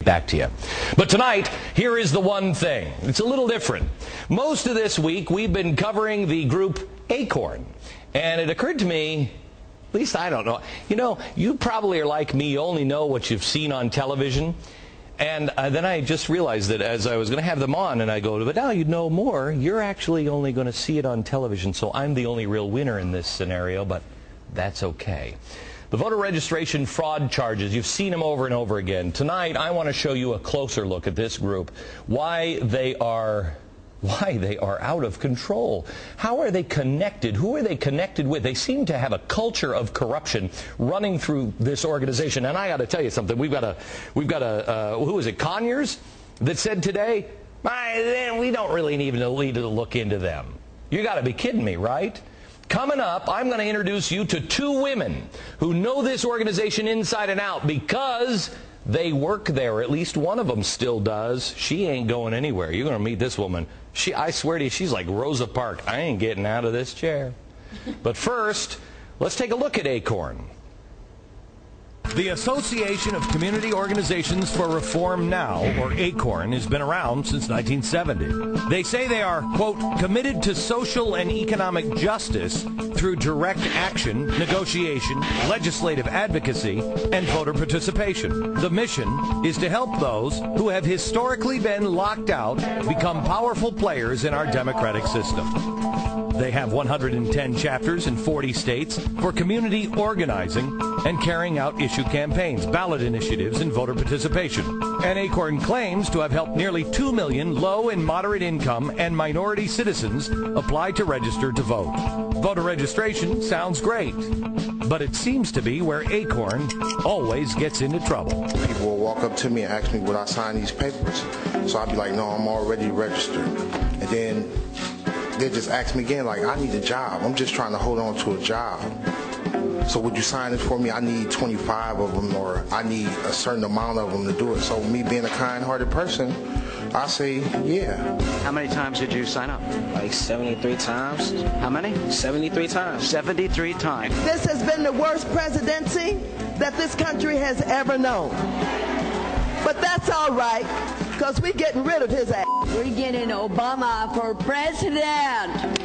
back to you. But tonight, here is the one thing. It's a little different. Most of this week, we've been covering the group ACORN. And it occurred to me, at least I don't know, you probably are like me, you only know what you've seen on television. And then I just realized that as I was going to have them on, and I go, but now you know more, you're actually only going to see it on television, so I'm the only real winner in this scenario, but that's okay. The voter registration fraud charges, you've seen them over and over again. Tonight, I want to show you a closer look at this group, why they are out of control. How are they connected? Who are they connected with? They seem to have a culture of corruption running through this organization. And I got to tell you something. We've got a who is it, Conyers, that said today, we don't really need to look into them. You got to be kidding me, right? Coming up, I'm going to introduce you to two women who know this organization inside and out because they work there. At least one of them still does. She ain't going anywhere. You're going to meet this woman. I swear to you, she's like Rosa Parks. I ain't getting out of this chair. But first, let's take a look at ACORN. The Association of Community Organizations for Reform Now, or ACORN, has been around since 1970. They say they are, quote, committed to social and economic justice through direct action, negotiation, legislative advocacy, and voter participation. The mission is to help those who have historically been locked out become powerful players in our democratic system. They have 110 chapters in 40 states for community organizing and carrying out issue campaigns, ballot initiatives, and voter participation. And ACORN claims to have helped nearly 2 million low and moderate income and minority citizens apply to register to vote. Voter registration sounds great, but it seems to be where ACORN always gets into trouble. People will walk up to me and ask me would I sign these papers. So I'd be like, no, I'm already registered. And then they just ask me again, like, I need a job. I'm just trying to hold on to a job. So would you sign this for me? I need 25 of them, or I need a certain amount of them to do it. So me being a kind-hearted person, I say, yeah. How many times did you sign up? Like 73 times. How many? 73 times. 73 times. This has been the worst presidency that this country has ever known. But that's all right, because we're getting rid of his ass. We're getting Obama for president.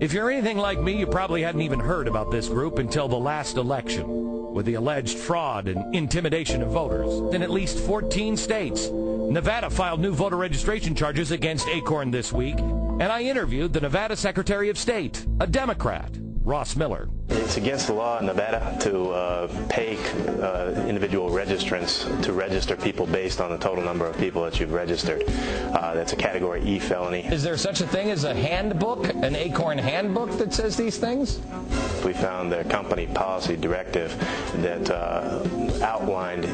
If you're anything like me, you probably hadn't even heard about this group until the last election, with the alleged fraud and intimidation of voters in at least 14 states. Nevada filed new voter registration charges against ACORN this week, and I interviewed the Nevada Secretary of State, a Democrat, Ross Miller. It's against the law in Nevada to pay individual registrants to register people based on the total number of people that you've registered. That's a Category E felony. Is there such a thing as a handbook, an ACORN handbook that says these things? We found their company policy directive that outlined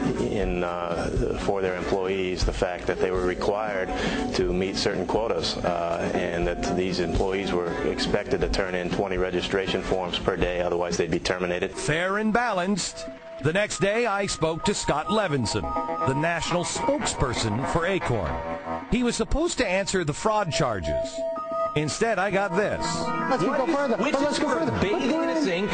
for their employees the fact that they were required to meet certain quotas and that these employees were expected to turn in 20 registration forms per day, otherwise they'd be terminated. Fair and balanced. The next day, I spoke to Scott Levinson, the national spokesperson for ACORN. He was supposed to answer the fraud charges. Instead, I got this. Let's go further. Which is worse, bathing in a sink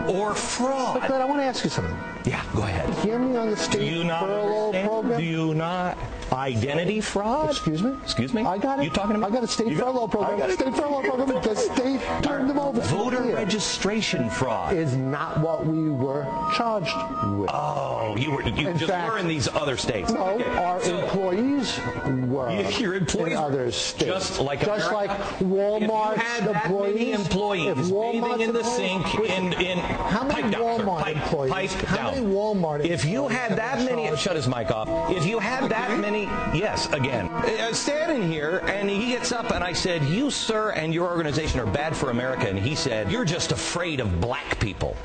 or fraud? But I want to ask you something. Yeah, go ahead. Hear me on the state furlough program? Do you not? Identity fraud? Excuse me? Excuse me? I got it. You talking to me? I got a state furlough program. State furlough program. The state turned them over. Voter registration fraud is not what we were charged with. Oh, you just were in these other states. No, okay. Our employees were your employees in other states. Just like Walmart. If you had that many employees bathing in the sink in how many Walmart employees? How many Walmart employees? If you had that many, shut his mic off. If you had that many, yes, again. Standing here, and he gets up, and I said, you, sir, and your organization are bad for America. And he said, you're just afraid of black people.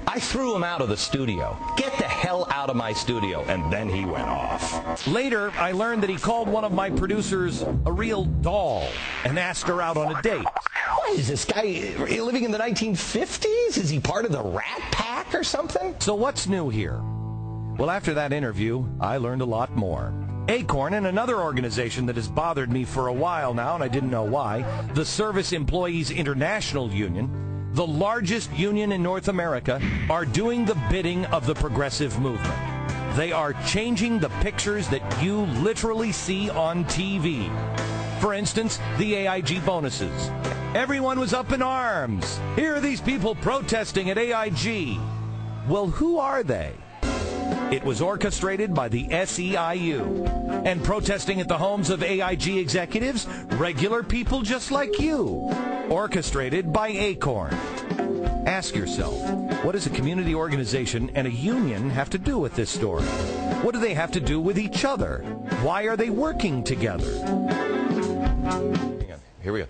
I threw him out of the studio. Get the hell out of my studio. And then he went off. Later, I learned that he called one of my producers a real doll and asked her out on a date. What is this guy living in the 1950s? Is he part of the Rat Pack or something? So what's new here? Well, after that interview, I learned a lot more. ACORN and another organization that has bothered me for a while now, and I didn't know why, the Service Employees International Union, the largest union in North America, are doing the bidding of the progressive movement. They are changing the pictures that you literally see on TV. For instance, the AIG bonuses. Everyone was up in arms. Here are these people protesting at AIG. Well, who are they? It was orchestrated by the SEIU. And protesting at the homes of AIG executives, regular people just like you. Orchestrated by ACORN. Ask yourself, what does a community organization and a union have to do with this story? What do they have to do with each other? Why are they working together? Hang on, here we go.